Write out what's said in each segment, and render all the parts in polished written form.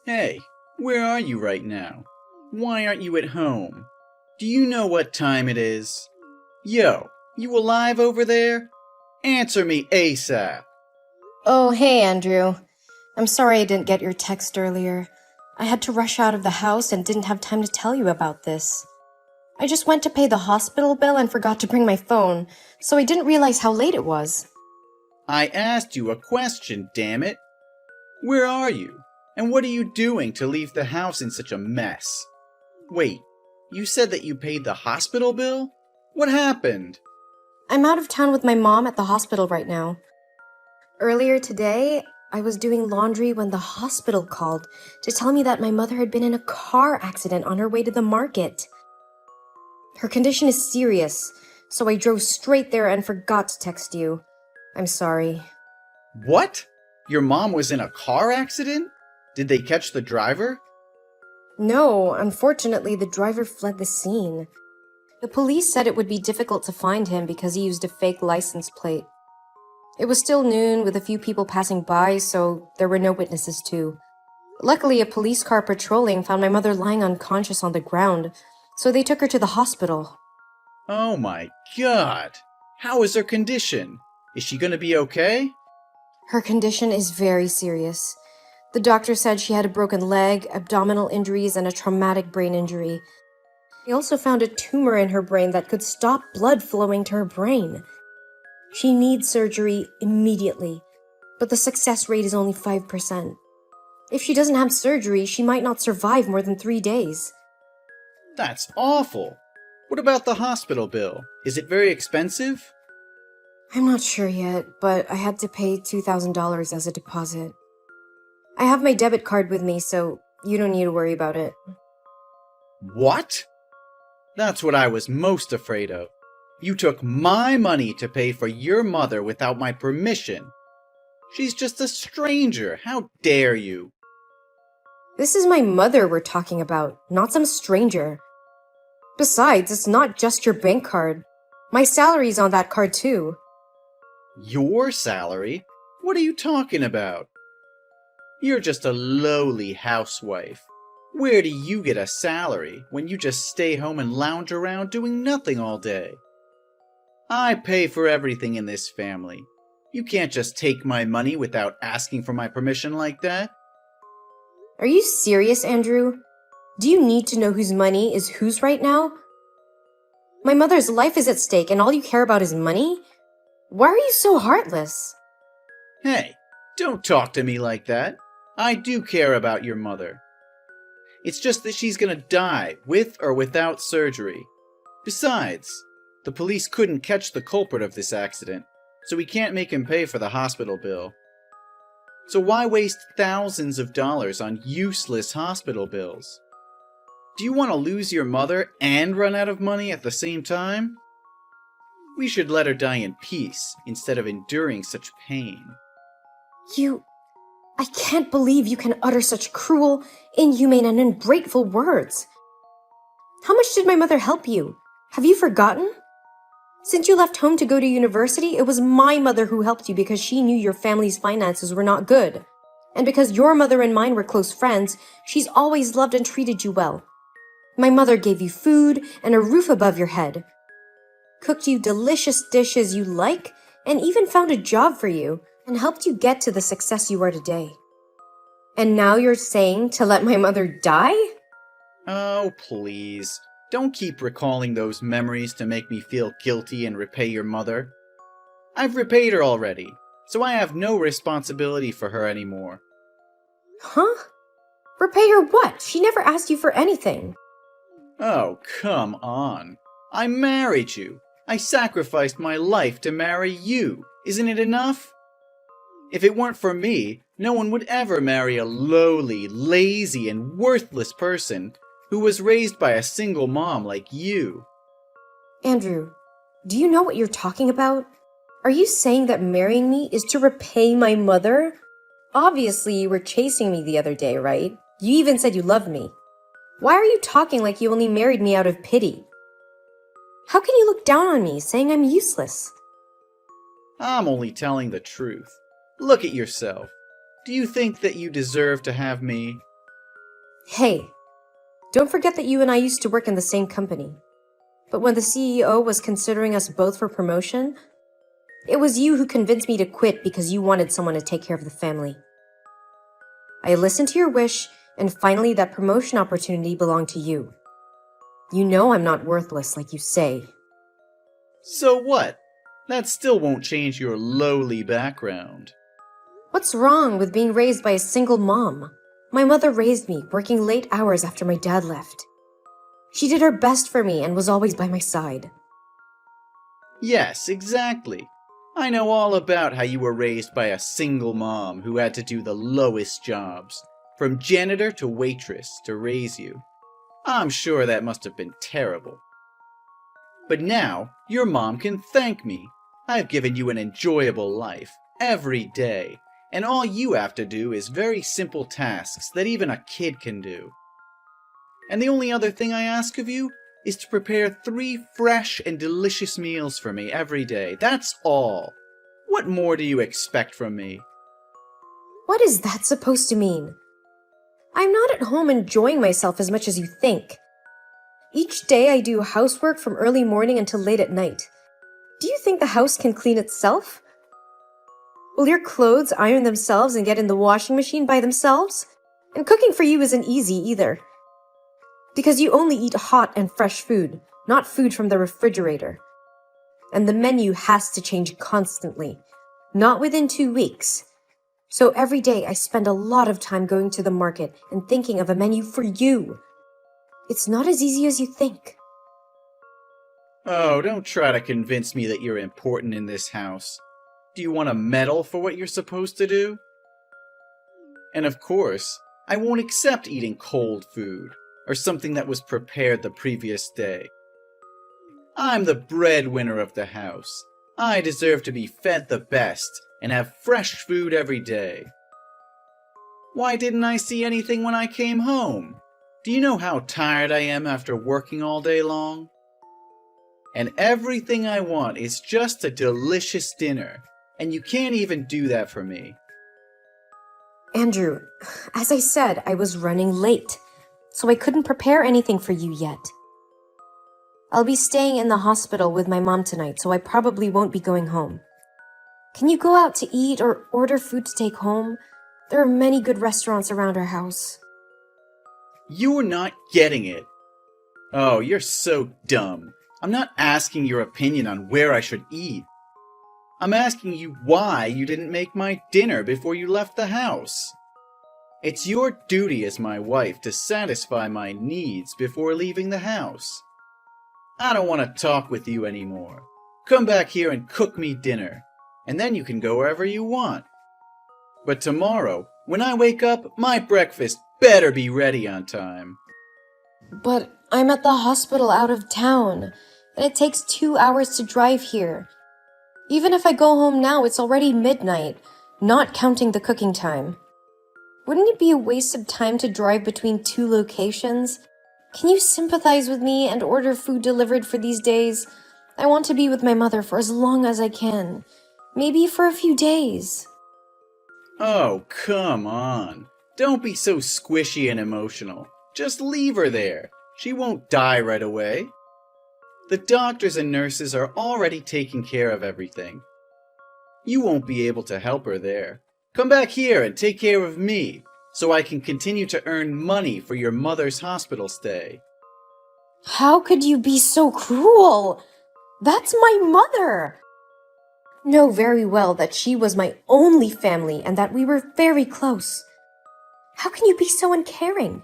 Hey, where are you right now? Why aren't you at home? Do you know what time it is? Yo, you alive over there? Answer me ASAP. Oh, hey, Andrew. I'm sorry I didn't get your text earlier. I had to rush out of the house and didn't have time to tell you about this. I just went to pay the hospital bill and forgot to bring my phone, so I didn't realize how late it was. I asked you a question, damn it. Where are you? And what are you doing to leave the house in such a mess? Wait, you said that you paid the hospital bill? What happened? I'm out of town with my mom at the hospital right now. Earlier today, I was doing laundry when the hospital called to tell me that my mother had been in a car accident on her way to the market. Her condition is serious, so I drove straight there and forgot to text you. I'm sorry. What? Your mom was in a car accident? Did they catch the driver? No, unfortunately, the driver fled the scene. The police said it would be difficult to find him because he used a fake license plate. It was still noon with a few people passing by, so there were no witnesses too. Luckily, a police car patrolling found my mother lying unconscious on the ground, so they took her to the hospital. Oh my god. How is her condition? Is she gonna be okay? Her condition is very serious. The doctor said she had a broken leg, abdominal injuries, and a traumatic brain injury. They also found a tumor in her brain that could stop blood flowing to her brain. She needs surgery immediately, but the success rate is only 5%. If she doesn't have surgery, she might not survive more than 3 days. That's awful. What about the hospital bill? Is it very expensive? I'm not sure yet, but I had to pay $2,000 as a deposit. I have my debit card with me, so you don't need to worry about it. What? That's what I was most afraid of. You took my money to pay for your mother without my permission. She's just a stranger. How dare you? This is my mother we're talking about, not some stranger. Besides, it's not just your bank card. My salary's on that card too. Your salary? What are you talking about? You're just a lowly housewife. Where do you get a salary when you just stay home and lounge around doing nothing all day? I pay for everything in this family. You can't just take my money without asking for my permission like that. Are you serious, Andrew? Do you need to know whose money is whose right now? My mother's life is at stake and all you care about is money? Why are you so heartless? Hey, don't talk to me like that. I do care about your mother. It's just that she's gonna die, with or without surgery. Besides, the police couldn't catch the culprit of this accident, so we can't make him pay for the hospital bill. So why waste thousands of dollars on useless hospital bills? Do you want to lose your mother and run out of money at the same time? We should let her die in peace instead of enduring such pain. I can't believe you can utter such cruel, inhumane, and ungrateful words. How much did my mother help you? Have you forgotten? Since you left home to go to university, it was my mother who helped you because she knew your family's finances were not good. And because your mother and mine were close friends, she's always loved and treated you well. My mother gave you food and a roof above your head, cooked you delicious dishes you like, and even found a job for you, and helped you get to the success you are today. And now you're saying to let my mother die? Oh, please. Don't keep recalling those memories to make me feel guilty and repay your mother. I've repaid her already, so I have no responsibility for her anymore. Huh? Repay her what? She never asked you for anything. Oh, come on. I married you. I sacrificed my life to marry you. Isn't it enough? If it weren't for me, no one would ever marry a lowly, lazy, and worthless person who was raised by a single mom like you. Andrew, do you know what you're talking about? Are you saying that marrying me is to repay my mother? Obviously, you were chasing me the other day, right? You even said you loved me. Why are you talking like you only married me out of pity? How can you look down on me, saying I'm useless? I'm only telling the truth. Look at yourself. Do you think that you deserve to have me? Hey, don't forget that you and I used to work in the same company. But when the CEO was considering us both for promotion, it was you who convinced me to quit because you wanted someone to take care of the family. I listened to your wish, and finally that promotion opportunity belonged to you. You know I'm not worthless like you say. So what? That still won't change your lowly background. What's wrong with being raised by a single mom? My mother raised me, working late hours after my dad left. She did her best for me and was always by my side. Yes, exactly. I know all about how you were raised by a single mom who had to do the lowest jobs, from janitor to waitress, to raise you. I'm sure that must have been terrible. But now, your mom can thank me. I've given you an enjoyable life, every day, and all you have to do is very simple tasks that even a kid can do. And the only other thing I ask of you is to prepare 3 fresh and delicious meals for me every day. That's all. What more do you expect from me? What is that supposed to mean? I'm not at home enjoying myself as much as you think. Each day I do housework from early morning until late at night. Do you think the house can clean itself? Will your clothes iron themselves and get in the washing machine by themselves? And cooking for you isn't easy either. Because you only eat hot and fresh food, not food from the refrigerator. And the menu has to change constantly, not within 2 weeks. So every day I spend a lot of time going to the market and thinking of a menu for you. It's not as easy as you think. Oh, don't try to convince me that you're important in this house. Do you want a medal for what you're supposed to do? And of course, I won't accept eating cold food, or something that was prepared the previous day. I'm the breadwinner of the house. I deserve to be fed the best and have fresh food every day. Why didn't I see anything when I came home? Do you know how tired I am after working all day long? And everything I want is just a delicious dinner, and you can't even do that for me. Andrew, as I said, I was running late, so I couldn't prepare anything for you yet. I'll be staying in the hospital with my mom tonight, so I probably won't be going home. Can you go out to eat or order food to take home? There are many good restaurants around our house. You're not getting it. Oh, you're so dumb. I'm not asking your opinion on where I should eat. I'm asking you why you didn't make my dinner before you left the house. It's your duty as my wife to satisfy my needs before leaving the house. I don't want to talk with you anymore. Come back here and cook me dinner, and then you can go wherever you want. But tomorrow, when I wake up, my breakfast better be ready on time. But I'm at the hospital out of town, and it takes 2 hours to drive here. Even if I go home now, it's already midnight, not counting the cooking time. Wouldn't it be a waste of time to drive between 2 locations? Can you sympathize with me and order food delivered for these days? I want to be with my mother for as long as I can. Maybe for a few days. Oh, come on. Don't be so squishy and emotional. Just leave her there. She won't die right away. The doctors and nurses are already taking care of everything. You won't be able to help her there. Come back here and take care of me, so I can continue to earn money for your mother's hospital stay. How could you be so cruel? That's my mother! Know very well that she was my only family and that we were very close. How can you be so uncaring?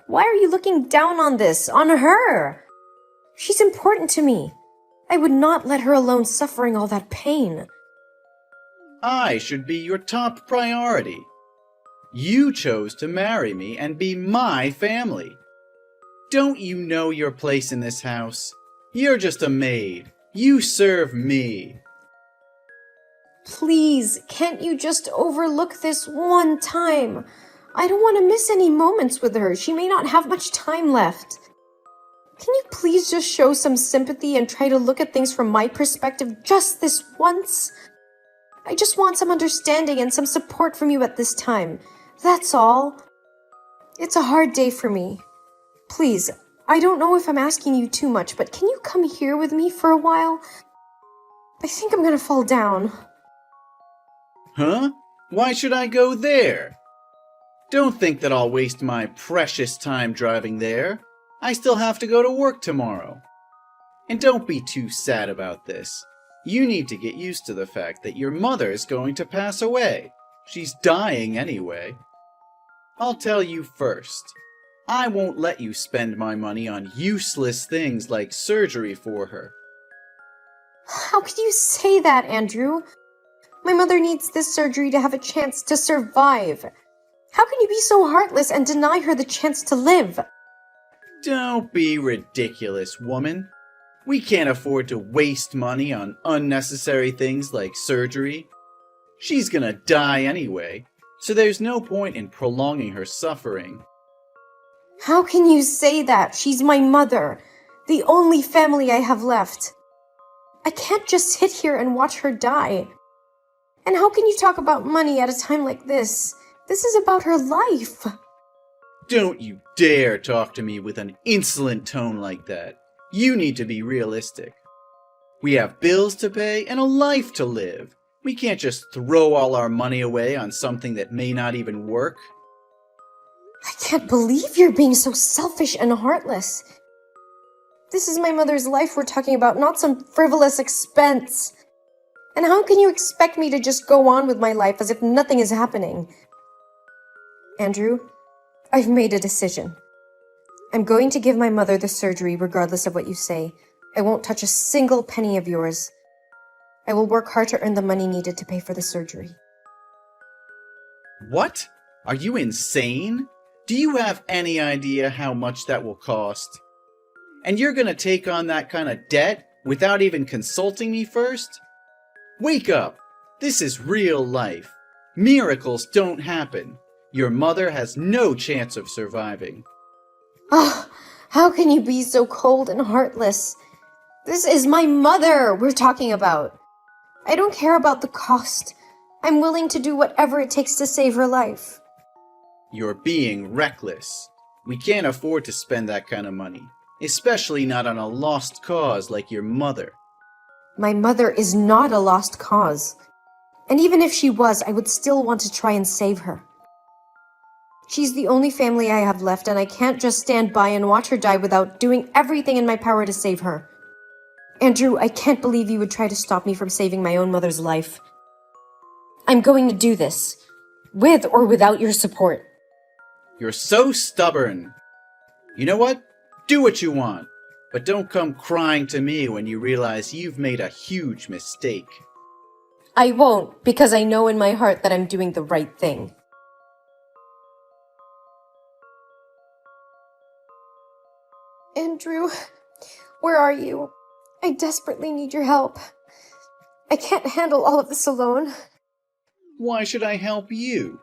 Why are you looking down on this, on her? She's important to me. I would not let her alone suffering all that pain. I should be your top priority. You chose to marry me and be my family. Don't you know your place in this house? You're just a maid. You serve me. Please, can't you just overlook this one time? I don't want to miss any moments with her. She may not have much time left. Can you please just show some sympathy and try to look at things from my perspective just this once? I just want some understanding and some support from you at this time. That's all. It's a hard day for me. Please, I don't know if I'm asking you too much, but can you come here with me for a while? I think I'm gonna fall down. Huh? Why should I go there? Don't think that I'll waste my precious time driving there. I still have to go to work tomorrow. And don't be too sad about this. You need to get used to the fact that your mother is going to pass away. She's dying anyway. I'll tell you first. I won't let you spend my money on useless things like surgery for her. How could you say that, Andrew? My mother needs this surgery to have a chance to survive. How can you be so heartless and deny her the chance to live? Don't be ridiculous, woman. We can't afford to waste money on unnecessary things like surgery. She's gonna die anyway, so there's no point in prolonging her suffering. How can you say that? She's my mother, the only family I have left. I can't just sit here and watch her die. And how can you talk about money at a time like this? This is about her life. Don't you dare talk to me with an insolent tone like that. You need to be realistic. We have bills to pay and a life to live. We can't just throw all our money away on something that may not even work. I can't believe you're being so selfish and heartless. This is my mother's life we're talking about, not some frivolous expense. And how can you expect me to just go on with my life as if nothing is happening? Andrew, I've made a decision. I'm going to give my mother the surgery regardless of what you say. I won't touch a single penny of yours. I will work hard to earn the money needed to pay for the surgery. What? Are you insane? Do you have any idea how much that will cost? And you're gonna take on that kind of debt without even consulting me first? Wake up! This is real life. Miracles don't happen. Your mother has no chance of surviving. Oh, how can you be so cold and heartless? This is my mother we're talking about. I don't care about the cost. I'm willing to do whatever it takes to save her life. You're being reckless. We can't afford to spend that kind of money, especially not on a lost cause like your mother. My mother is not a lost cause. And even if she was, I would still want to try and save her. She's the only family I have left, and I can't just stand by and watch her die without doing everything in my power to save her. Andrew, I can't believe you would try to stop me from saving my own mother's life. I'm going to do this, with or without your support. You're so stubborn. You know what? Do what you want, but don't come crying to me when you realize you've made a huge mistake. I won't, because I know in my heart that I'm doing the right thing. Andrew, where are you? I desperately need your help. I can't handle all of this alone. Why should I help you?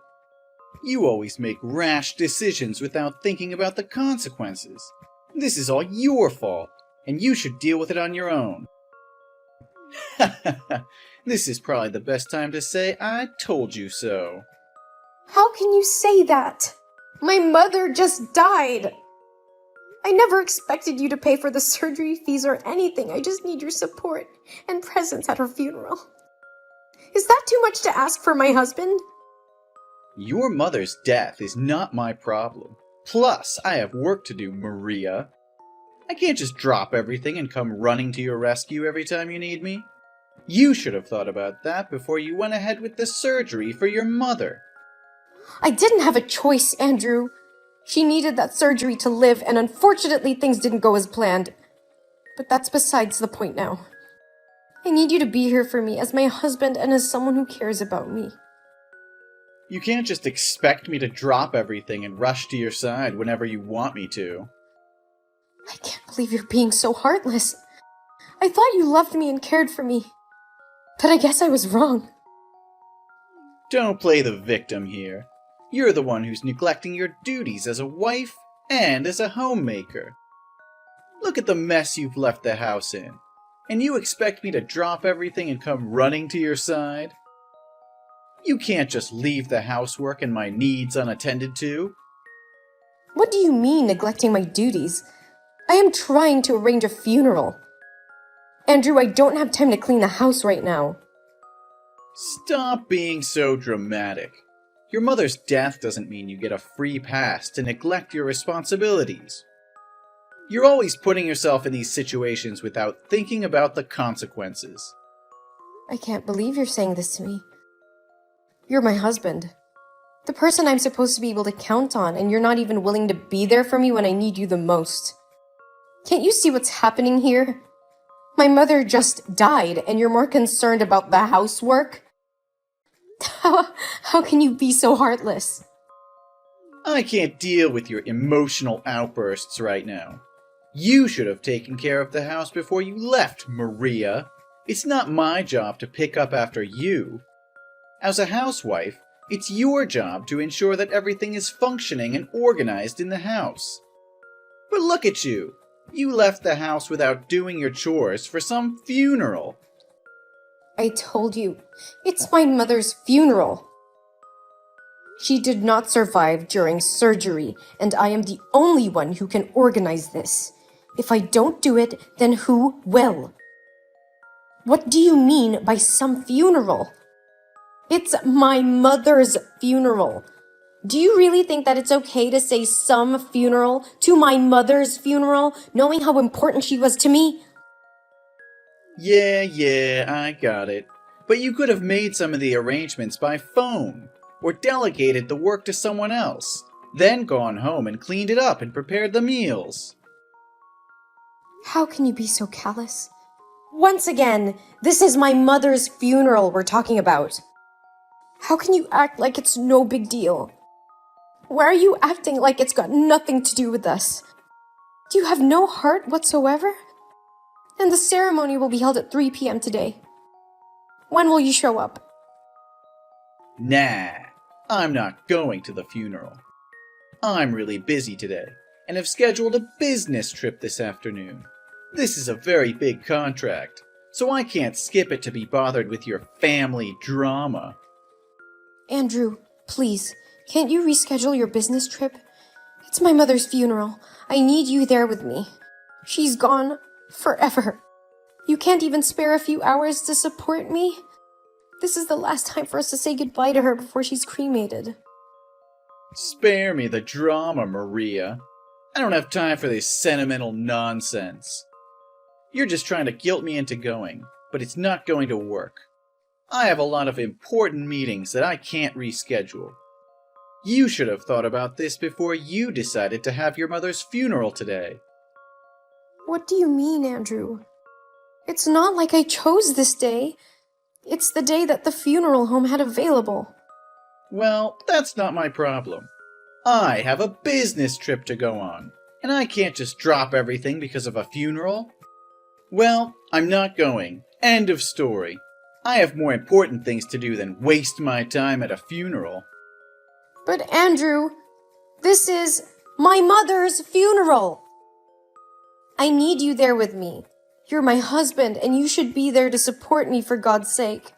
You always make rash decisions without thinking about the consequences. This is all your fault, and you should deal with it on your own. This is probably the best time to say I told you so. How can you say that? My mother just died. I never expected you to pay for the surgery fees or anything. I just need your support and presence at her funeral. Is that too much to ask for my husband? Your mother's death is not my problem. Plus, I have work to do, Maria. I can't just drop everything and come running to your rescue every time you need me. You should have thought about that before you went ahead with the surgery for your mother. I didn't have a choice, Andrew. She needed that surgery to live, and unfortunately things didn't go as planned. But that's besides the point now. I need you to be here for me as my husband and as someone who cares about me. You can't just expect me to drop everything and rush to your side whenever you want me to. I can't believe you're being so heartless. I thought you loved me and cared for me. But I guess I was wrong. Don't play the victim here. You're the one who's neglecting your duties as a wife and as a homemaker. Look at the mess you've left the house in. And you expect me to drop everything and come running to your side? You can't just leave the housework and my needs unattended to. What do you mean, neglecting my duties? I am trying to arrange a funeral. Andrew, I don't have time to clean the house right now. Stop being so dramatic. Your mother's death doesn't mean you get a free pass to neglect your responsibilities. You're always putting yourself in these situations without thinking about the consequences. I can't believe you're saying this to me. You're my husband. The person I'm supposed to be able to count on, and you're not even willing to be there for me when I need you the most. Can't you see what's happening here? My mother just died, and you're more concerned about the housework? How can you be so heartless? I can't deal with your emotional outbursts right now. You should have taken care of the house before you left, Maria. It's not my job to pick up after you. As a housewife, it's your job to ensure that everything is functioning and organized in the house. But look at you. You left the house without doing your chores for some funeral. I told you, it's my mother's funeral. She did not survive during surgery, and I am the only one who can organize this. If I don't do it, then who will? What do you mean by some funeral? It's my mother's funeral. Do you really think that it's okay to say some funeral to my mother's funeral, knowing how important she was to me? Yeah, I got it. But you could have made some of the arrangements by phone, or delegated the work to someone else, then gone home and cleaned it up and prepared the meals. How can you be so callous? Once again, this is my mother's funeral we're talking about. How can you act like it's no big deal? Why are you acting like it's got nothing to do with us? Do you have no heart whatsoever? And the ceremony will be held at 3 p.m. today. When will you show up? Nah, I'm not going to the funeral. I'm really busy today, and have scheduled a business trip this afternoon. This is a very big contract, so I can't skip it to be bothered with your family drama. Andrew, please, can't you reschedule your business trip? It's my mother's funeral. I need you there with me. She's gone forever. You can't even spare a few hours to support me? This is the last time for us to say goodbye to her before she's cremated. Spare me the drama, Maria. I don't have time for this sentimental nonsense. You're just trying to guilt me into going, but it's not going to work. I have a lot of important meetings that I can't reschedule. You should have thought about this before you decided to have your mother's funeral today. What do you mean, Andrew? It's not like I chose this day. It's the day that the funeral home had available. Well, that's not my problem. I have a business trip to go on, and I can't just drop everything because of a funeral. Well, I'm not going. End of story. I have more important things to do than waste my time at a funeral. But Andrew, this is my mother's funeral. I need you there with me. You're my husband, and you should be there to support me for God's sake.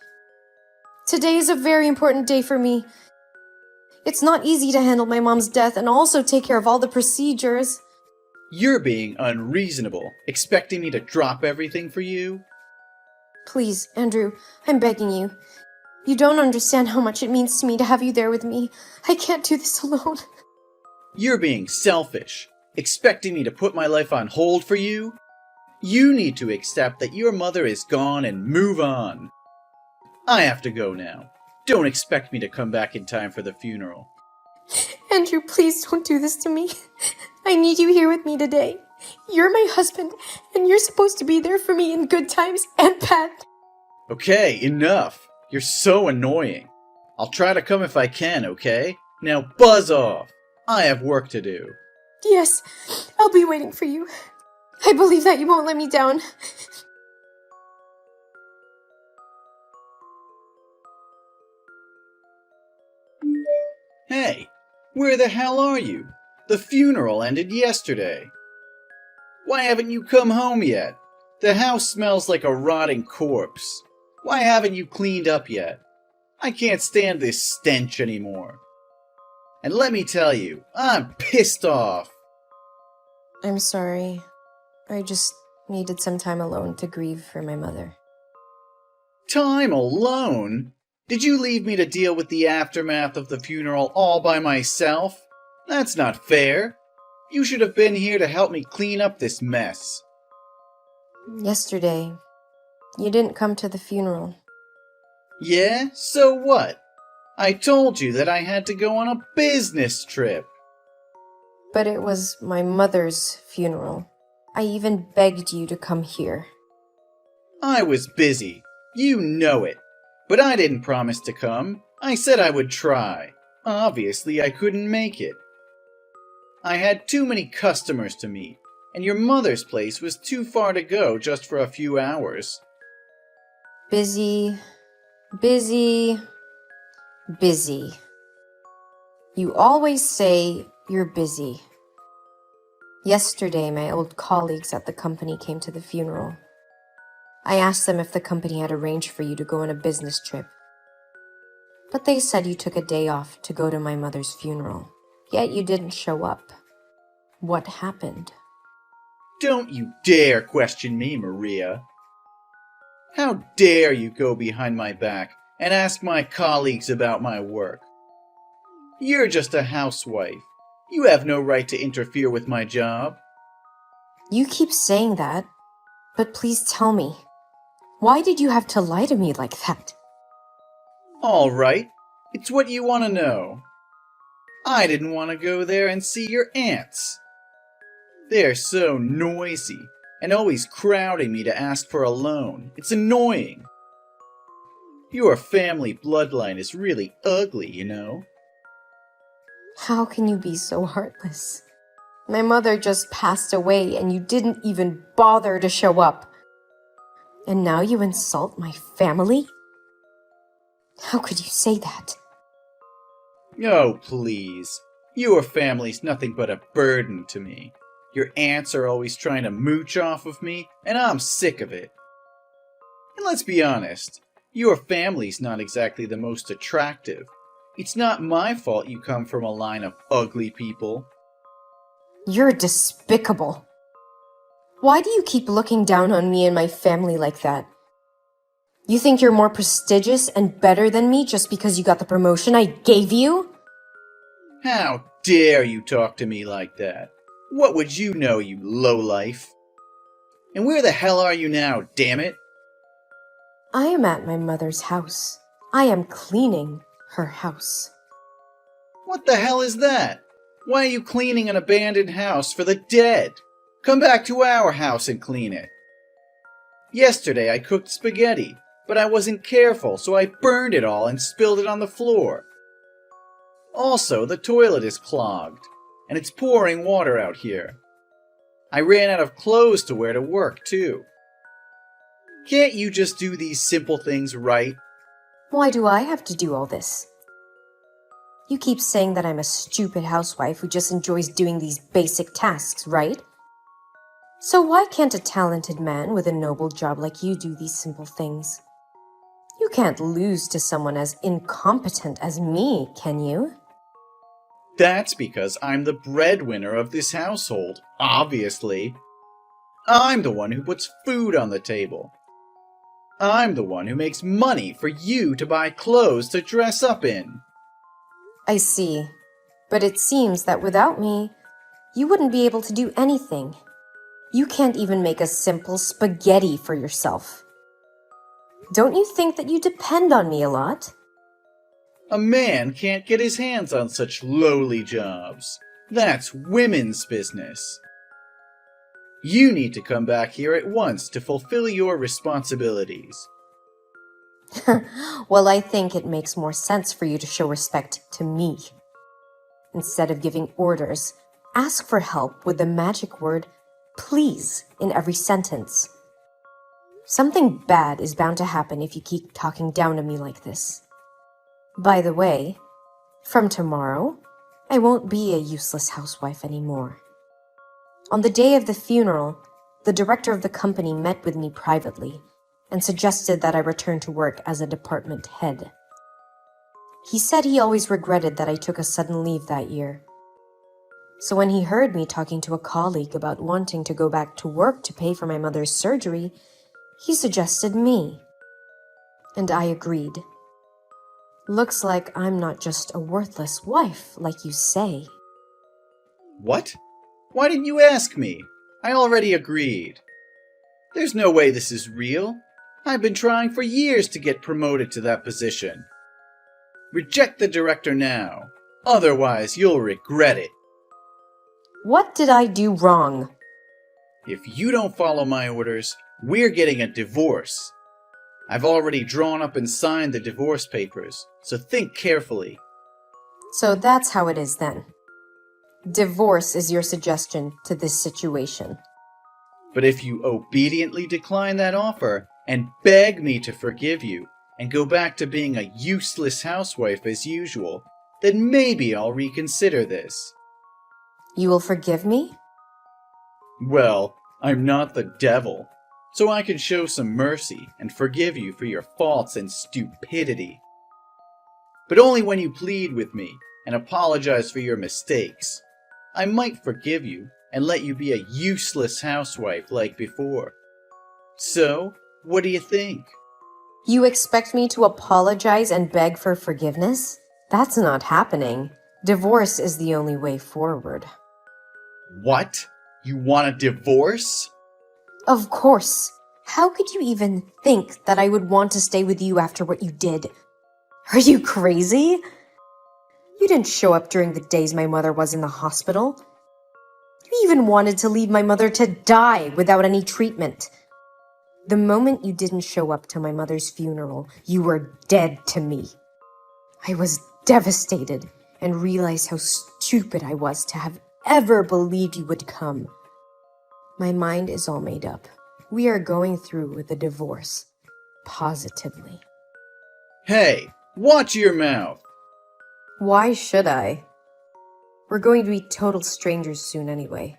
Today is a very important day for me. It's not easy to handle my mom's death and also take care of all the procedures. You're being unreasonable, expecting me to drop everything for you? Please, Andrew, I'm begging you. You don't understand how much it means to me to have you there with me. I can't do this alone. You're being selfish, expecting me to put my life on hold for you? You need to accept that your mother is gone and move on. I have to go now. Don't expect me to come back in time for the funeral. Andrew, please don't do this to me. I need you here with me today. You're my husband, and you're supposed to be there for me in good times and bad. Okay, enough. You're so annoying. I'll try to come if I can, okay? Now buzz off. I have work to do. Yes, I'll be waiting for you. I believe that you won't let me down. Hey, where the hell are you? The funeral ended yesterday. Why haven't you come home yet? The house smells like a rotting corpse. Why haven't you cleaned up yet? I can't stand this stench anymore. And let me tell you, I'm pissed off. I'm sorry. I just needed some time alone to grieve for my mother. Time alone? Did you leave me to deal with the aftermath of the funeral all by myself? That's not fair. You should have been here to help me clean up this mess. Yesterday, you didn't come to the funeral. Yeah? So what? I told you that I had to go on a business trip. But it was my mother's funeral. I even begged you to come here. I was busy. You know it. But I didn't promise to come. I said I would try. Obviously, I couldn't make it. I had too many customers to meet, and your mother's place was too far to go just for a few hours. Busy, busy, busy. You always say you're busy. Yesterday, my old colleagues at the company came to the funeral. I asked them if the company had arranged for you to go on a business trip. But they said you took a day off to go to my mother's funeral, yet you didn't show up. What happened? Don't you dare question me, Maria. How dare you go behind my back and ask my colleagues about my work? You're just a housewife. You have no right to interfere with my job. You keep saying that, but please tell me, why did you have to lie to me like that? All right, it's what you want to know. I didn't want to go there and see your aunts. They're so noisy and always crowding me to ask for a loan. It's annoying. Your family bloodline is really ugly, you know. How can you be so heartless? My mother just passed away and you didn't even bother to show up. And now you insult my family? How could you say that? Oh, please. Your family's nothing but a burden to me. Your aunts are always trying to mooch off of me, and I'm sick of it. And let's be honest, your family's not exactly the most attractive. It's not my fault you come from a line of ugly people. You're despicable. Why do you keep looking down on me and my family like that? You think you're more prestigious and better than me just because you got the promotion I gave you? How dare you talk to me like that? What would you know, you lowlife? And where the hell are you now, damn it? I am at my mother's house. I am cleaning her house. What the hell is that? Why are you cleaning an abandoned house for the dead? Come back to our house and clean it. Yesterday I cooked spaghetti, but I wasn't careful, so I burned it all and spilled it on the floor. Also, the toilet is clogged, and it's pouring water out here. I ran out of clothes to wear to work, too. Can't you just do these simple things right? Why do I have to do all this? You keep saying that I'm a stupid housewife who just enjoys doing these basic tasks, right? So why can't a talented man with a noble job like you do these simple things? You can't lose to someone as incompetent as me, can you? That's because I'm the breadwinner of this household, obviously. I'm the one who puts food on the table. I'm the one who makes money for you to buy clothes to dress up in. I see. But it seems that without me, you wouldn't be able to do anything. You can't even make a simple spaghetti for yourself. Don't you think that you depend on me a lot? A man can't get his hands on such lowly jobs. That's women's business. You need to come back here at once to fulfill your responsibilities. Well, I think it makes more sense for you to show respect to me. Instead of giving orders, ask for help with the magic word please in every sentence. Something bad is bound to happen if you keep talking down to me like this. By the way, from tomorrow, I won't be a useless housewife anymore. On the day of the funeral, the director of the company met with me privately and suggested that I return to work as a department head. He said he always regretted that I took a sudden leave that year. So when he heard me talking to a colleague about wanting to go back to work to pay for my mother's surgery, he suggested me. And I agreed. Looks like I'm not just a worthless wife, like you say. What? Why didn't you ask me? I already agreed. There's no way this is real. I've been trying for years to get promoted to that position. Reject the director now. Otherwise, you'll regret it. What did I do wrong? If you don't follow my orders, we're getting a divorce. I've already drawn up and signed the divorce papers, so think carefully. So that's how it is then. Divorce is your suggestion to this situation. But if you obediently decline that offer and beg me to forgive you and go back to being a useless housewife as usual, then maybe I'll reconsider this. You will forgive me? Well, I'm not the devil, so I can show some mercy and forgive you for your faults and stupidity. But only when you plead with me and apologize for your mistakes. I might forgive you and let you be a useless housewife like before. So, what do you think? You expect me to apologize and beg for forgiveness? That's not happening. Divorce is the only way forward. What? You want a divorce? Of course. How could you even think that I would want to stay with you after what you did? Are you crazy? You didn't show up during the days my mother was in the hospital. You even wanted to leave my mother to die without any treatment. The moment you didn't show up to my mother's funeral, you were dead to me. I was devastated and realized how stupid I was to have ever believed you would come. My mind is all made up. We are going through with a divorce. Positively. Hey, watch your mouth! Why should I? We're going to be total strangers soon anyway.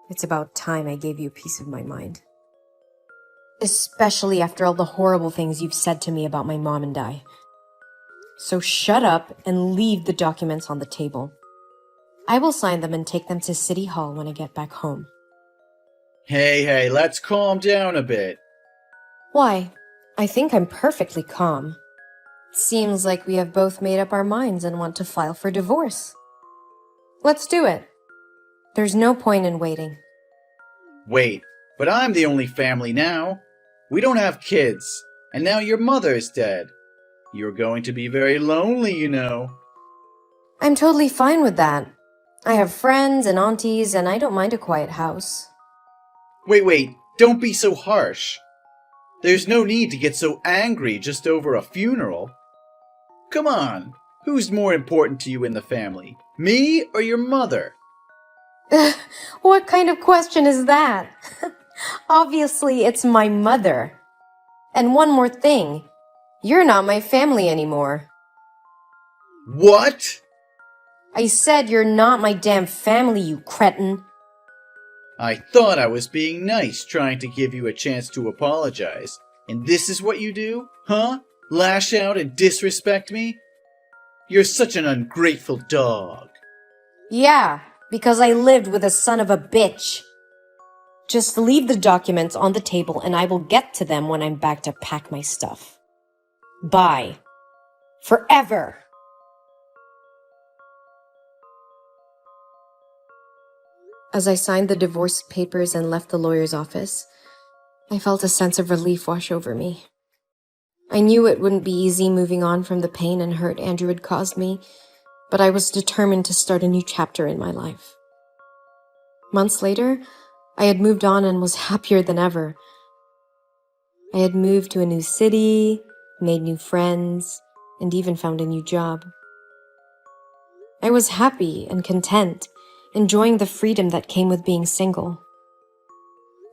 It's about time I gave you a piece of my mind. Especially after all the horrible things you've said to me about my mom and I. So shut up and leave the documents on the table. I will sign them and take them to City Hall when I get back home. Hey, let's calm down a bit. Why? I think I'm perfectly calm. Seems like we have both made up our minds and want to file for divorce. Let's do it. There's no point in waiting. Wait, but I'm the only family now. We don't have kids, and now your mother is dead. You're going to be very lonely, you know. I'm totally fine with that. I have friends and aunties, and I don't mind a quiet house. Wait, don't be so harsh. There's no need to get so angry just over a funeral. Come on, who's more important to you in the family, me or your mother? What kind of question is that? Obviously, it's my mother. And one more thing, you're not my family anymore. What? I said you're not my damn family, you cretin. I thought I was being nice, trying to give you a chance to apologize. And this is what you do? Huh? Lash out and disrespect me? You're such an ungrateful dog. Yeah, because I lived with a son of a bitch. Just leave the documents on the table and I will get to them when I'm back to pack my stuff. Bye. Forever. As I signed the divorce papers and left the lawyer's office, I felt a sense of relief wash over me. I knew it wouldn't be easy moving on from the pain and hurt Andrew had caused me, but I was determined to start a new chapter in my life. Months later, I had moved on and was happier than ever. I had moved to a new city, made new friends, and even found a new job. I was happy and content, enjoying the freedom that came with being single.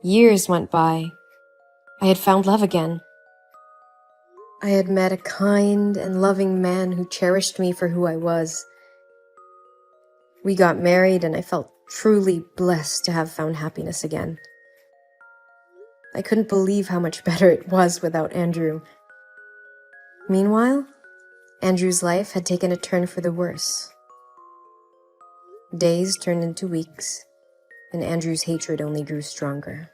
Years went by. I had found love again. I had met a kind and loving man who cherished me for who I was. We got married and I felt truly blessed to have found happiness again. I couldn't believe how much better it was without Andrew. Meanwhile, Andrew's life had taken a turn for the worse. Days turned into weeks, and Andrew's hatred only grew stronger.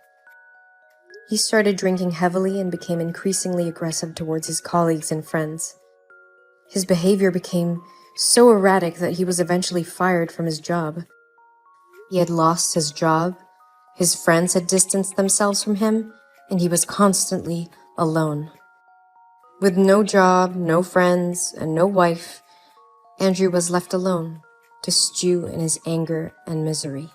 He started drinking heavily and became increasingly aggressive towards his colleagues and friends. His behavior became so erratic that he was eventually fired from his job. He had lost his job, his friends had distanced themselves from him, and he was constantly alone. With no job, no friends, and no wife, Andrew was left alone to stew in his anger and misery.